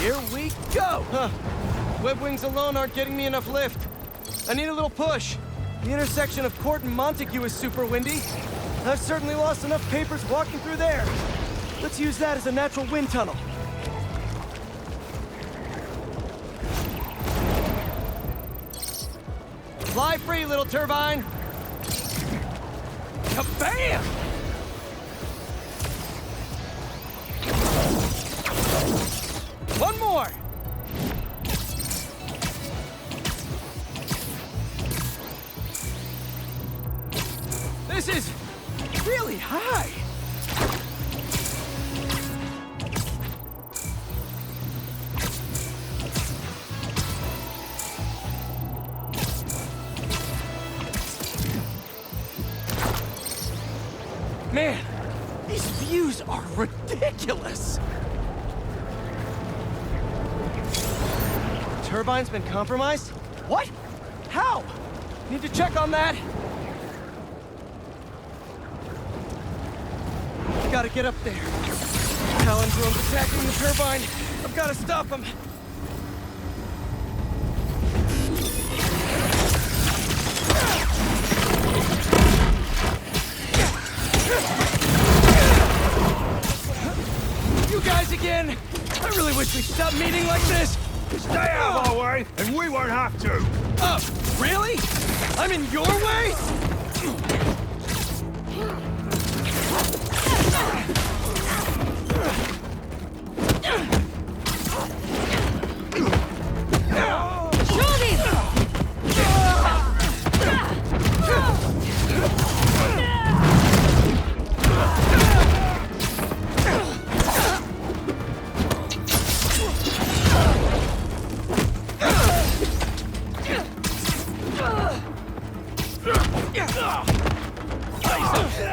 Here we go! Huh. Web wings alone aren't getting me enough lift. I need a little push. The intersection of Court and Montague is super windy. I've certainly lost enough papers walking through there. Let's use that as a natural wind tunnel. Fly free, little turbine! Kabam! One more! This is really high! Man, these views are ridiculous! Turbine's been compromised? What? How? Need to check on that. Gotta get up there. Palindrome's attacking the turbine. I've gotta stop him. You guys again! I really wish we'd stop meeting like this! Stay out of our way, and we won't have to! Really? I'm in your way?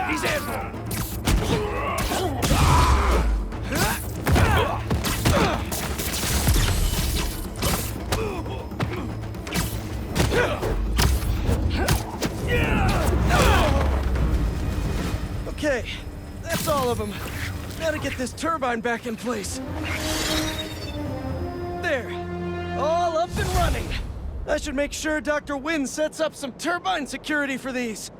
He's in! Okay, that's all of them. Gotta get this turbine back in place. There, all up and running. I should make sure Dr. Wynn sets up some turbine security for these.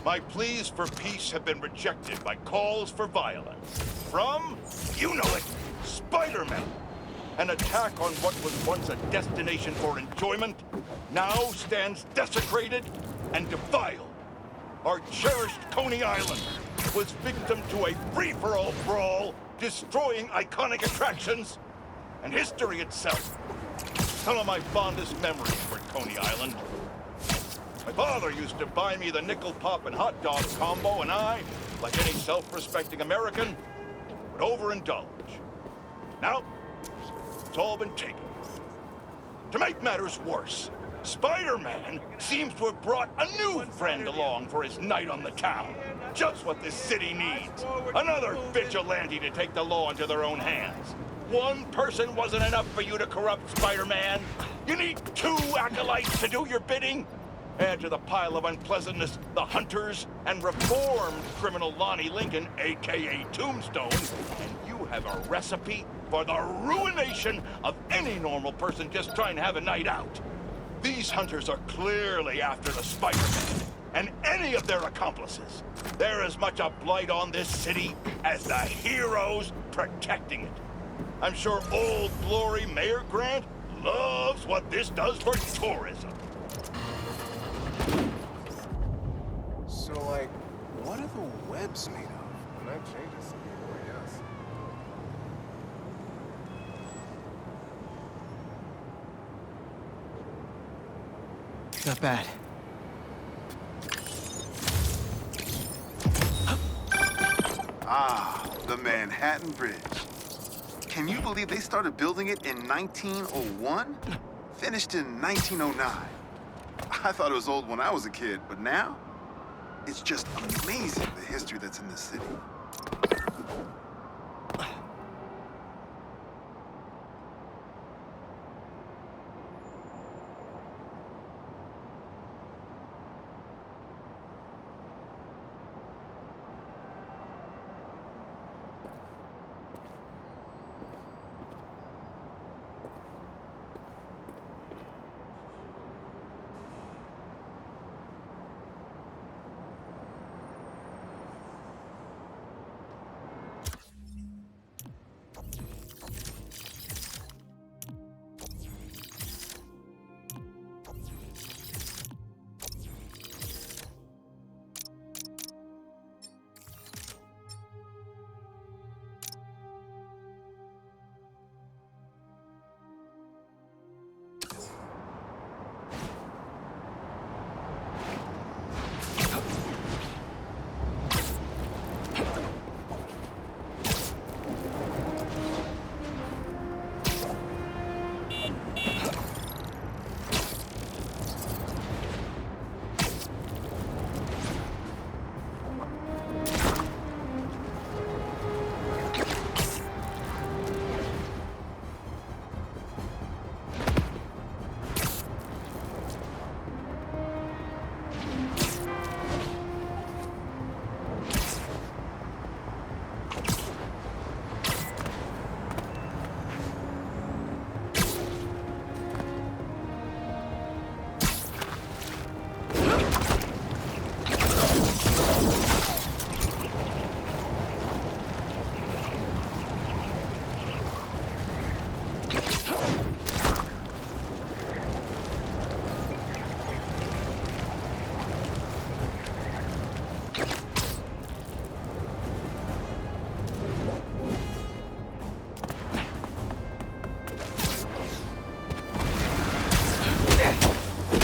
My pleas for peace have been rejected by calls for violence. From, you know it, Spider-Man. An attack on what was once a destination for enjoyment now stands desecrated and defiled. Our cherished Coney Island was victim to a free-for-all brawl, destroying iconic attractions and history itself. Some of my fondest memories were Coney Island. My father used to buy me the nickel pop and hot dog combo, and I, like any self-respecting American, would overindulge. Now, it's all been taken. To make matters worse, Spider-Man seems to have brought a new friend along for his night on the town. Just what this city needs. Another vigilante to take the law into their own hands. One person wasn't enough for you to corrupt Spider-Man. You need two acolytes to do your bidding. Add to the pile of unpleasantness the Hunters and reformed criminal Lonnie Lincoln, a.k.a. Tombstone, and you have a recipe for the ruination of any normal person just trying to have a night out. These Hunters are clearly after the Spider-Man and any of their accomplices. They're as much a blight on this city as the heroes protecting it. I'm sure Old Glory Mayor Grant loves what this does for tourism. So, like, what are the webs made of? And that changes something, I guess. Not bad. Ah, the Manhattan Bridge. Can you believe they started building it in 1901? Finished in 1909. I thought it was old when I was a kid, but now, It's just amazing the history that's in this city.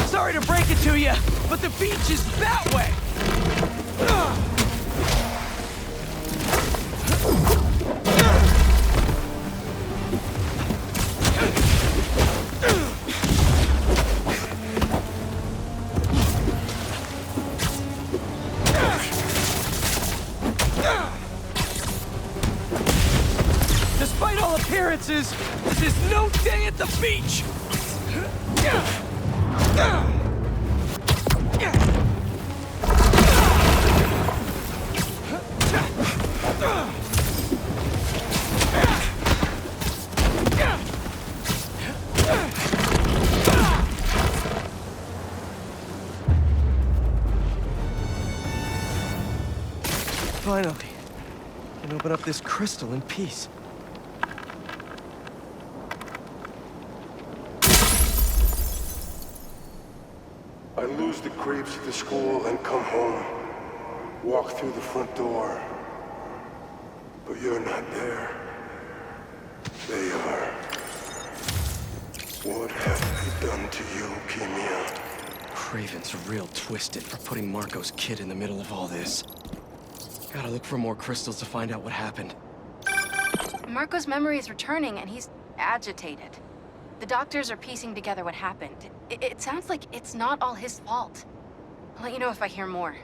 Sorry to break it to you, but the beach is that way! Despite all appearances, this is no day at the beach! Finally, I can open up this crystal in peace. I lose the creeps at the school and come home. Walk through the front door. But you're not there. They are. What have they done to you, Keemia? Craven's real twisted for putting Marco's kid in the middle of all this. Gotta look for more crystals to find out what happened. Marco's memory is returning and he's agitated. The doctors are piecing together what happened. It sounds like it's not all his fault. I'll let you know if I hear more.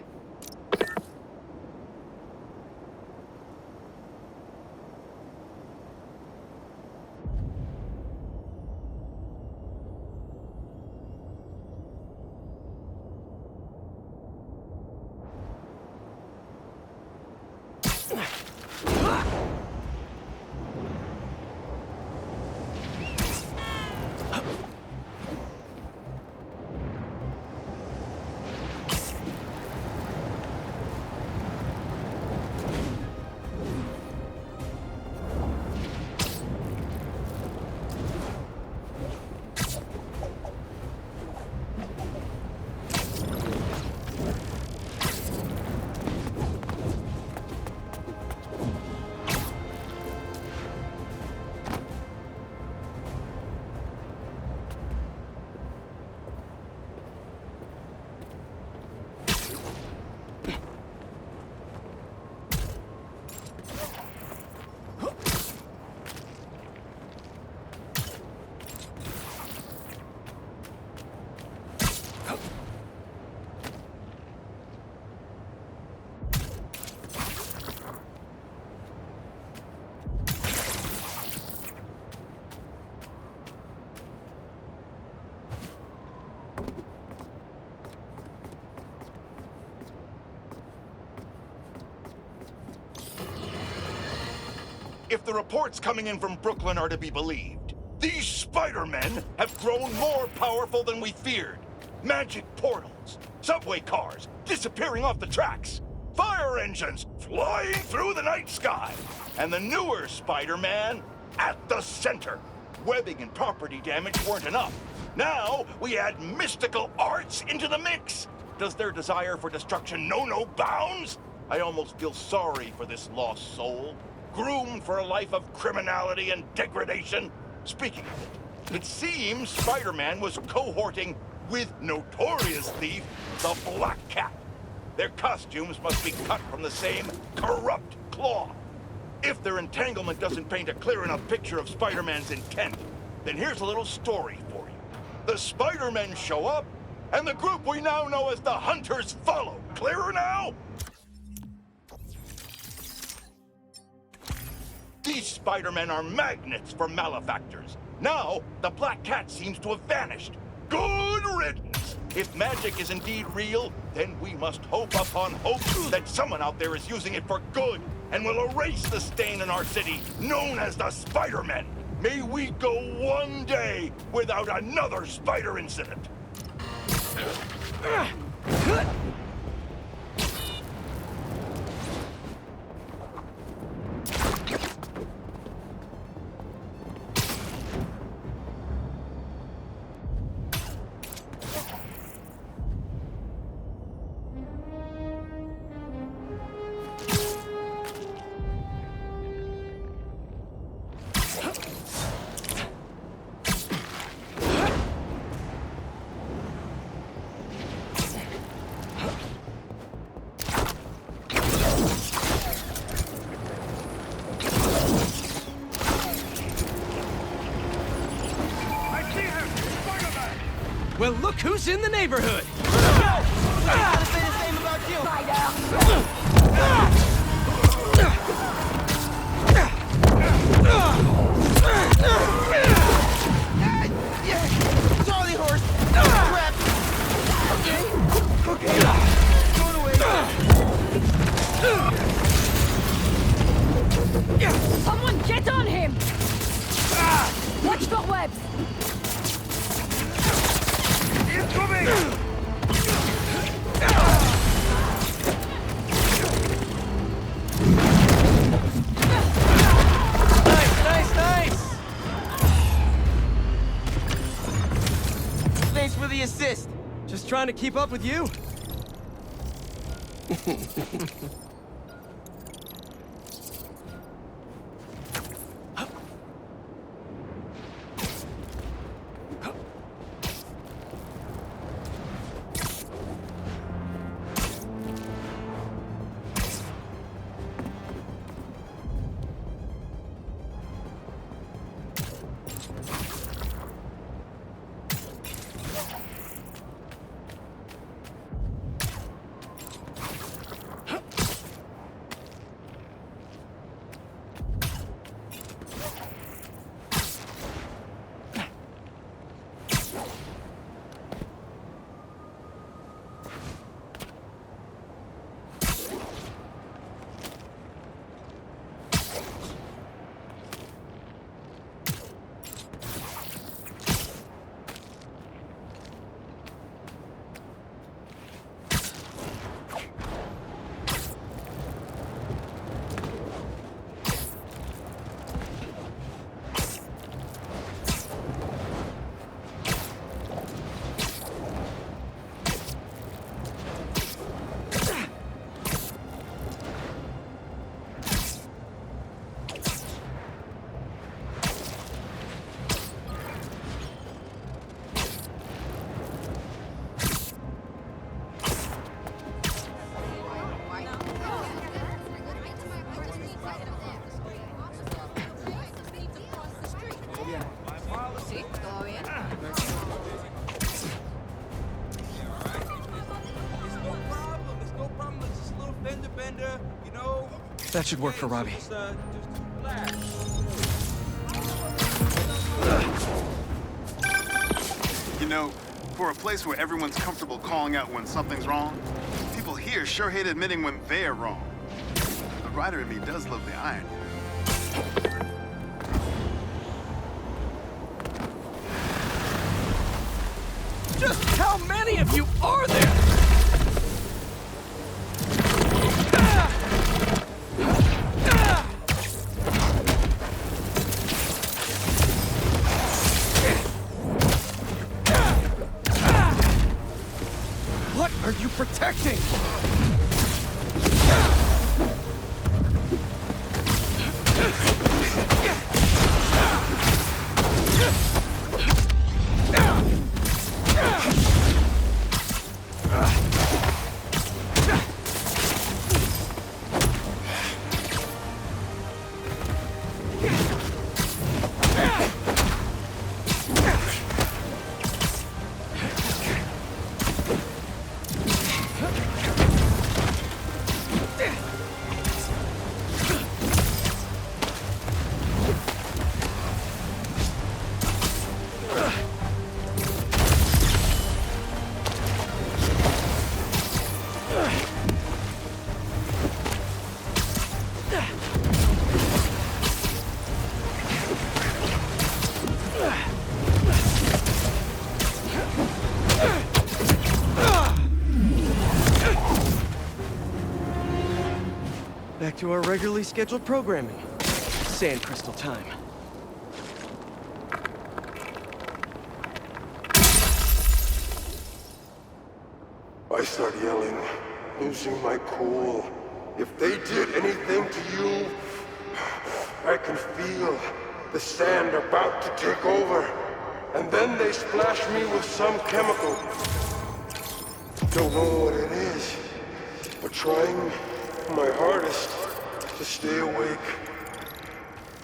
if the reports coming in from Brooklyn are to be believed, these Spider-Men have grown more powerful than we feared. Magic portals, subway cars disappearing off the tracks, fire engines flying through the night sky, and the newer Spider-Man at the center. Webbing and property damage weren't enough. Now we add mystical arts into the mix. Does their desire for destruction know no bounds? I almost feel sorry for this lost soul, groomed for a life of criminality and degradation. Speaking of it seems Spider-Man was cohorting with notorious thief, the Black Cat. Their costumes must be cut from the same corrupt cloth. If their entanglement doesn't paint a clear enough picture of Spider-Man's intent, then here's a little story for you. The Spider-Men show up, and the group we now know as the Hunters follow. Clearer now? These Spider-Men are magnets for malefactors. Now, the Black Cat seems to have vanished. Good riddance! If magic is indeed real, then we must hope upon hope that someone out there is using it for good and will erase the stain in our city known as the Spider-Men. May we go one day without another spider incident. Well, look who's in the neighborhood! I gotta say the same about you! Charlie horse! Crap! Okay. Going away. Someone get on him! Watch the webs! Incoming! Nice! Thanks for the assist. Just trying to keep up with you. That should work for Robbie. You know, for a place where everyone's comfortable calling out when something's wrong, people here sure hate admitting when they're wrong. The writer in me does love the irony. Just how many of you are there? What are you protecting? Back to our regularly scheduled programming. Sand crystal time. I start yelling, losing my cool. If they did anything to you, I can feel the sand about to take over. And then they splash me with some chemical. Don't know what it is, but trying my hardest to stay awake.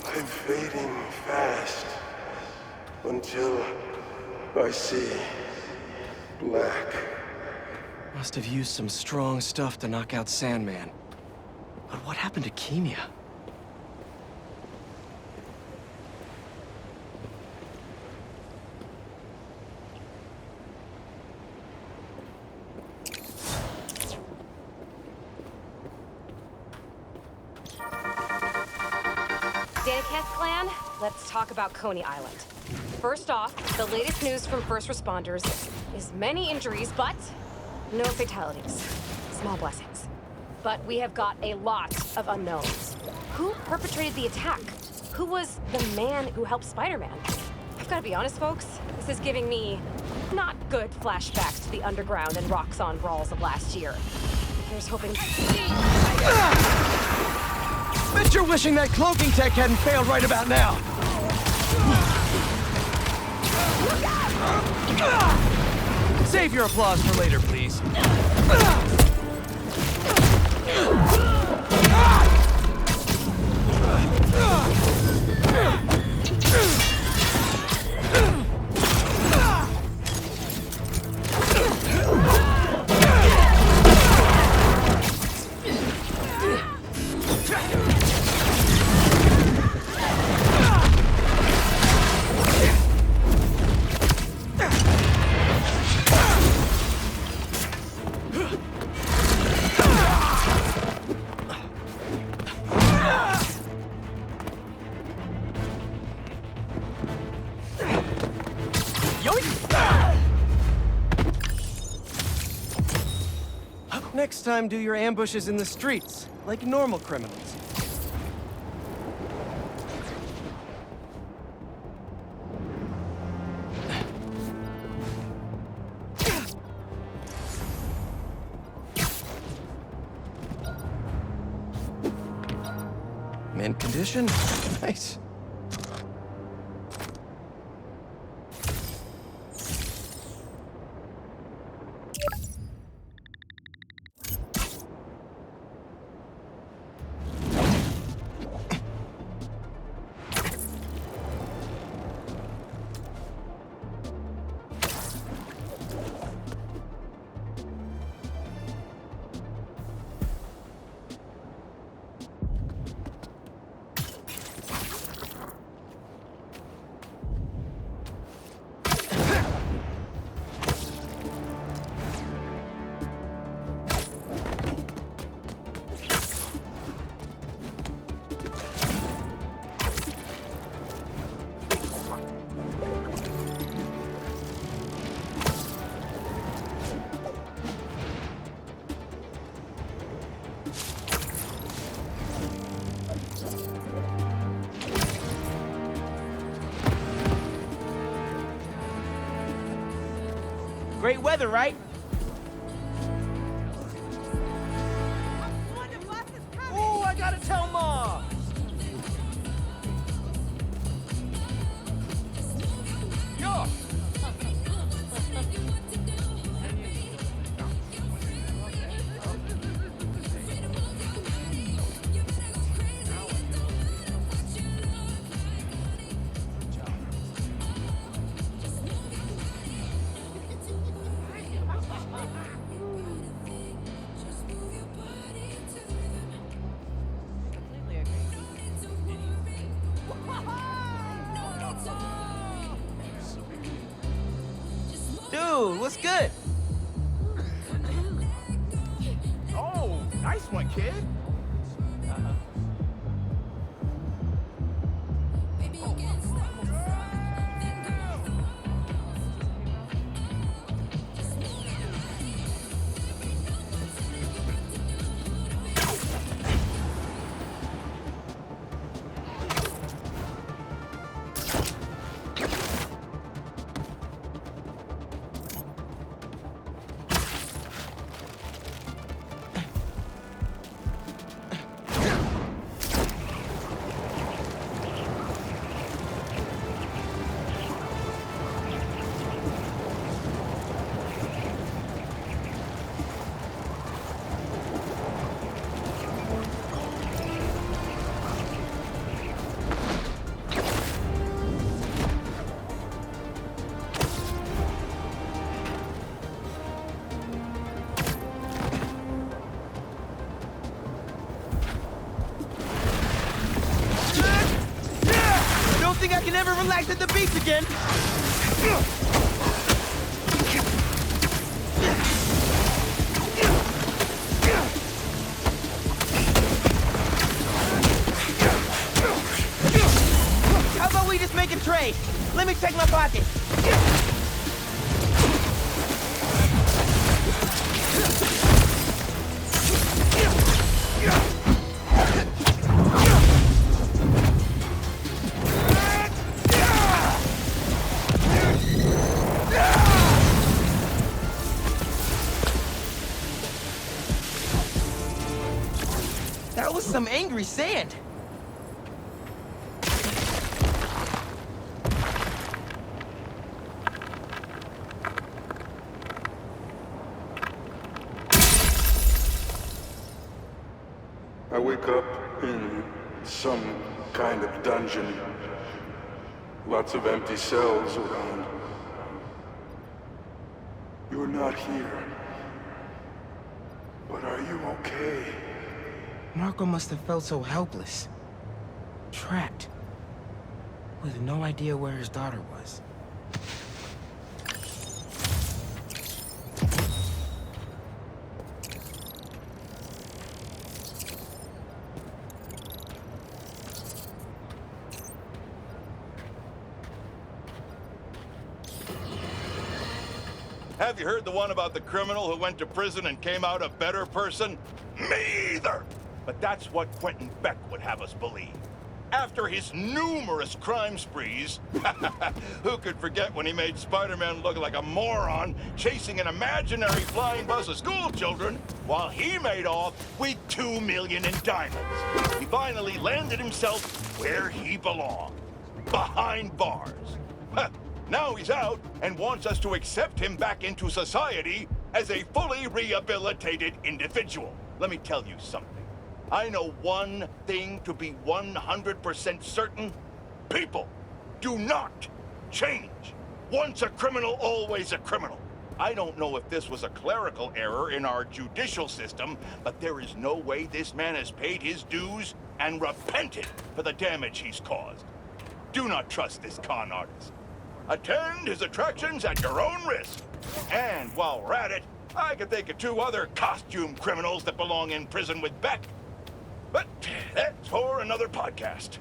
I'm fading fast until I see black. Must have used some strong stuff to knock out Sandman. But what happened to Keemia? Daniketh clan, let's talk about Coney Island. First off, the latest news from first responders is many injuries, but no fatalities. Small blessings. But we have got a lot of unknowns. Who perpetrated the attack? Who was the man who helped Spider-Man? I've got to be honest, folks. This is giving me not good flashbacks to the underground and Roxxon brawls of last year. Here's hoping. Bet you're wishing that cloaking tech hadn't failed right about now. Save your applause for later, please. Next time, do your ambushes in the streets, like normal criminals. Mint condition? Nice. Great weather, right? Ooh, I gotta tell Ma! Yeah. Dude, what's good? Oh, nice one, kid. Don't think I can ever relax at the beach again. How about we just make a trade? Let me check my pocket. That was some angry sand. I wake up in some kind of dungeon. Lots of empty cells around. You're not here. But are you okay? Marco must have felt so helpless. Trapped. With no idea where his daughter was. Have you heard the one about the criminal who went to prison and came out a better person? Me either! But that's what Quentin Beck would have us believe. After his numerous crime sprees, who could forget when he made Spider-Man look like a moron chasing an imaginary flying bus of school children while he made off with $2 million in diamonds? He finally landed himself where he belonged, behind bars. Now he's out and wants us to accept him back into society as a fully rehabilitated individual. Let me tell you something. I know one thing to be 100% certain. People do not change. Once a criminal, always a criminal. I don't know if this was a clerical error in our judicial system, but there is no way this man has paid his dues and repented for the damage he's caused. Do not trust this con artist. Attend his attractions at your own risk. And while we're at it, I can think of 2 other costume criminals that belong in prison with Beck. But that's for another podcast.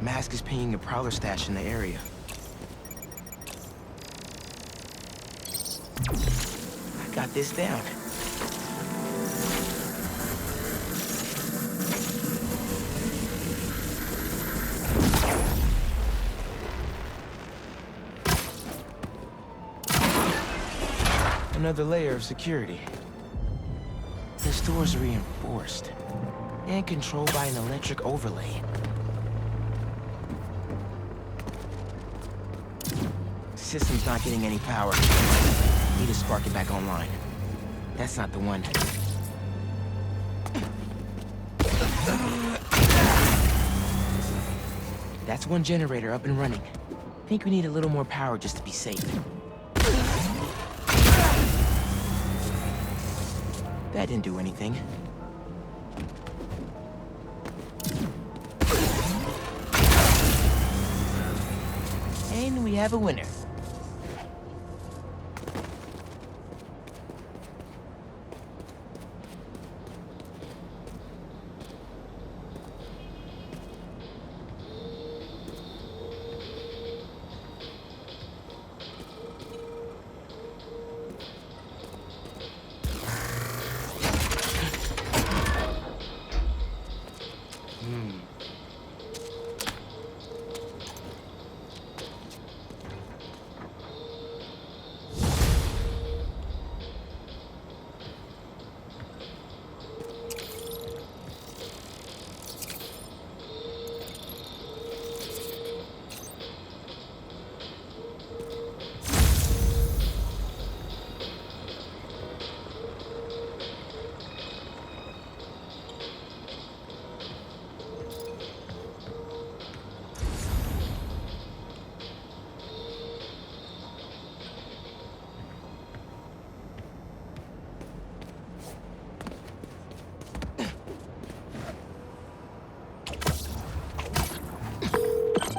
Mask is pinging a prowler stash in the area. I got this down. Another layer of security. This door's reinforced and controlled by an electric overlay. System's not getting any power. Need to spark it back online. That's not the one. That's one generator up and running. Think we need a little more power just to be safe. That didn't do anything. And we have a winner.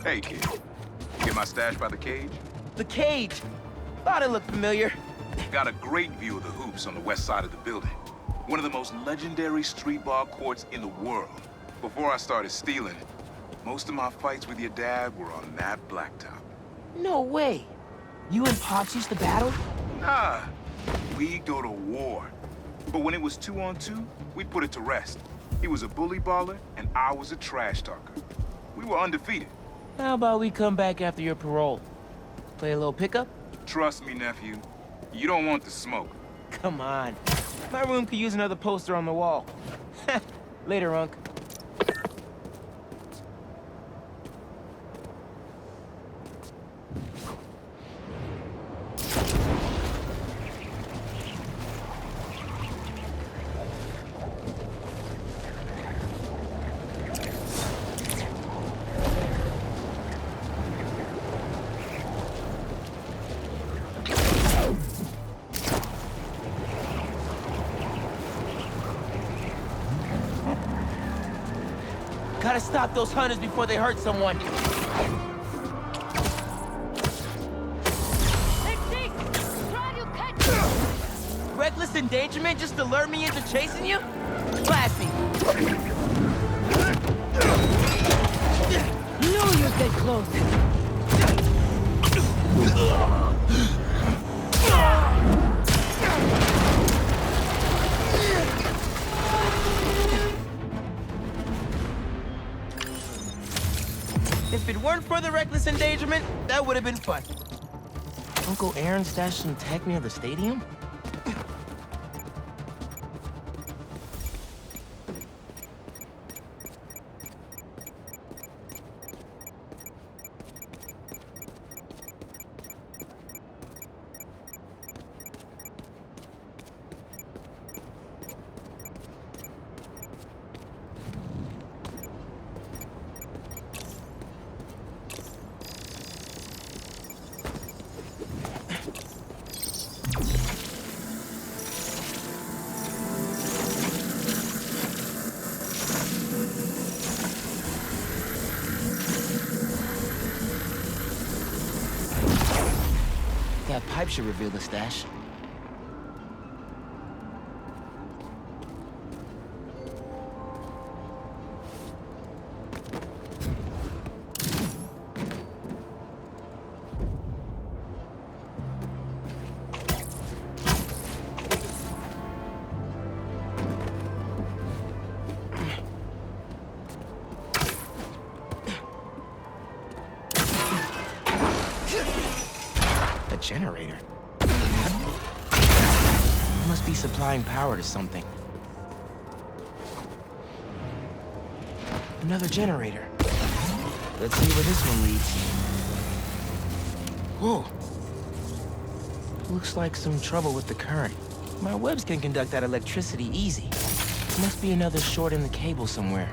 Hey, kid. You get my stash by the cage? The cage! Thought it looked familiar. Got a great view of the hoops on the west side of the building. One of the most legendary street ball courts in the world. Before I started stealing, most of my fights with your dad were on that blacktop. No way. You and Pops used to battle? Nah, we go to war. But when it was 2-on-2, we put it to rest. He was a bully baller, and I was a trash talker. We were undefeated. How about we come back after your parole? Play a little pickup? Trust me, nephew. You don't want the smoke. Come on. My room could use another poster on the wall. Later, Unc. Gotta stop those hunters before they hurt someone. Reckless endangerment just to lure me into chasing you? Classy. Knew you'd get close. weren't for the reckless endangerment, that would have been fun. Uncle Aaron stashed some tech near the stadium? That pipe should reveal the stash. Generator. Must be supplying power to something. Another generator. Let's see where this one leads. Whoa. Looks like some trouble with the current. My webs can conduct that electricity easy. Must be another short in the cable somewhere.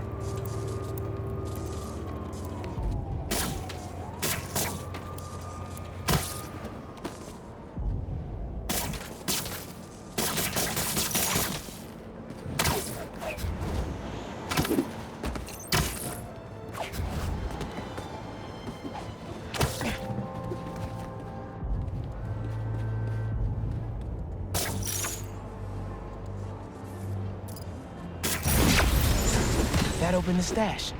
That opened the stash.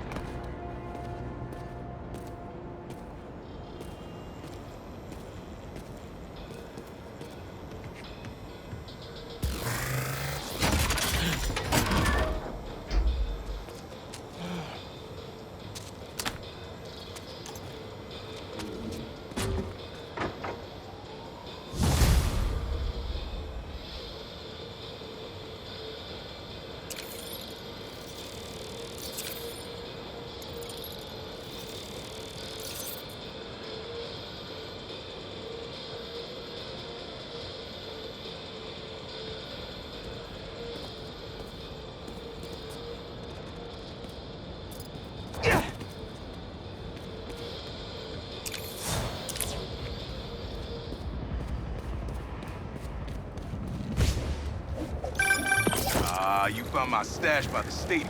You found my stash by the stadium.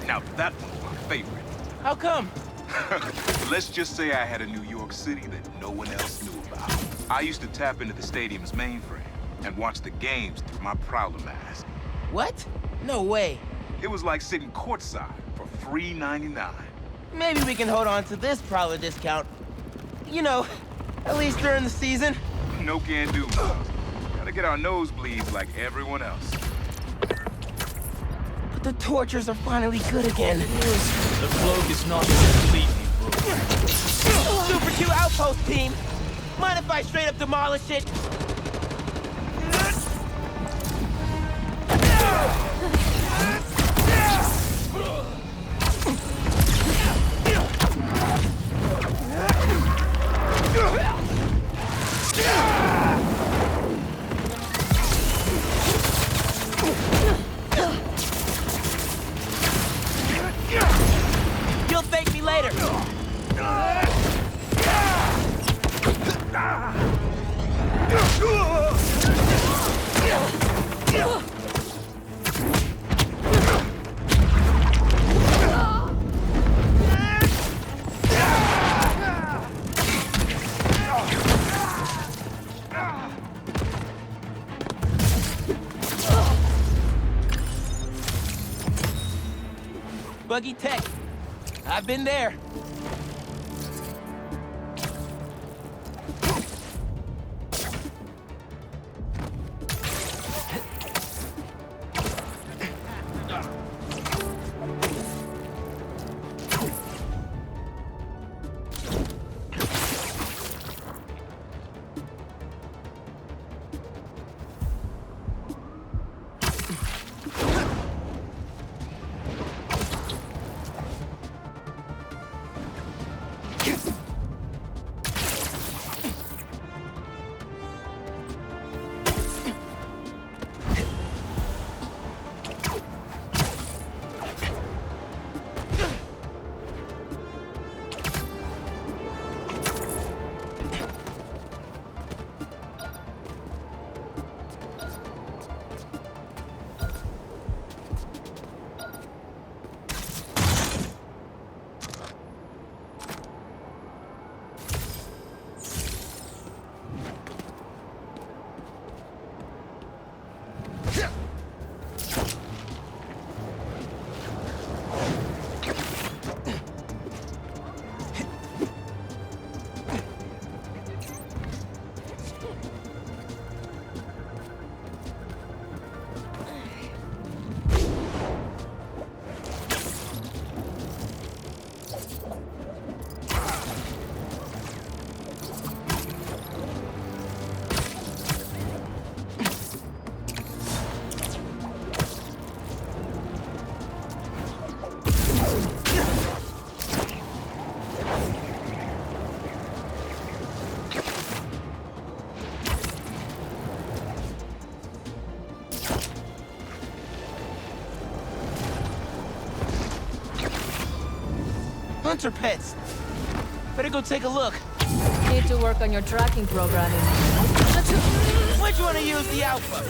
Now that one's my favorite. How come? Let's just say I had a New York City that no one else knew about. I used to tap into the stadium's mainframe and watch the games through my Prowler mask. What? No way. It was like sitting courtside for $3.99. Maybe we can hold on to this Prowler discount. You know, at least during the season. No can do, Miles. Gotta get our nosebleeds like everyone else. The tortures are finally good again. The cloak is not completely broken. Super Q outpost team! Mind if I straight up demolish it? You'll thank me later. Buggy Tech. I've been there. hunter pets. Better go take a look. Need to work on your tracking programming. Which one to use the Alpha?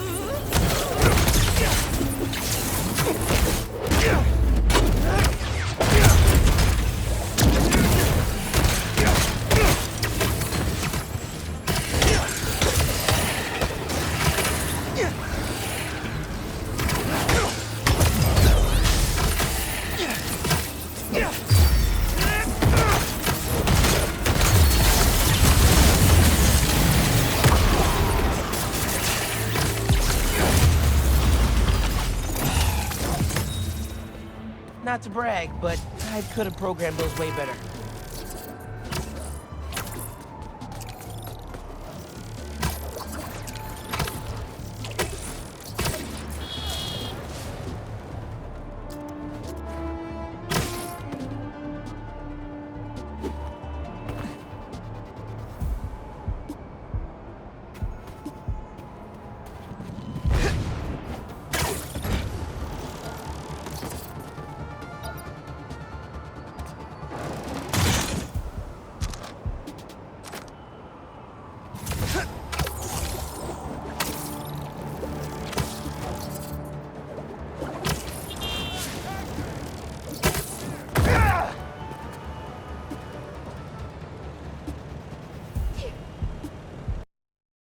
Not to brag, but I could have programmed those way better.